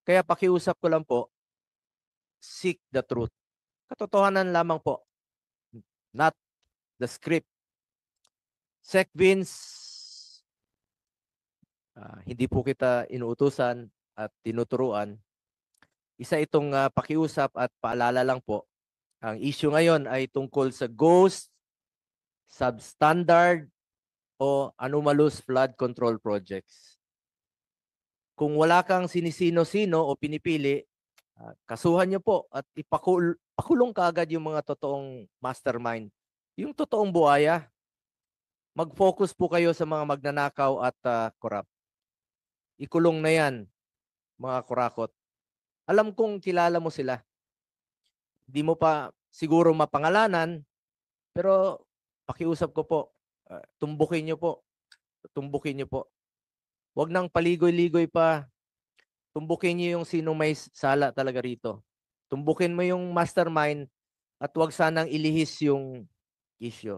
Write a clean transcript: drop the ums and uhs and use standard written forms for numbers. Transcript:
Kaya pakiusap ko lang po, seek the truth. Katotohanan lamang po, not the script. Sec Vince, hindi po kita inuutusan at tinuturuan. Isa itong pakiusap at paalala lang po. Ang issue ngayon ay tungkol sa ghost, substandard, o anomalous flood control projects. Kung wala kang sinisino-sino o pinipili, kasuhan niyo po at pakulong kaagad yung mga totoong mastermind. Yung totoong buhaya. Mag-focus po kayo sa mga magnanakaw at korap. Ikulong na yan, mga kurakot. Alam kong kilala mo sila. Di mo pa siguro mapangalanan, pero pakiusap ko po, tumbukin niyo po. Tumbukin niyo po. Huwag nang paligoy-ligoy pa. Tumbukin niyo yung sino may sala talaga rito. Tumbukin mo yung mastermind at huwag sanang ilihis yung issue.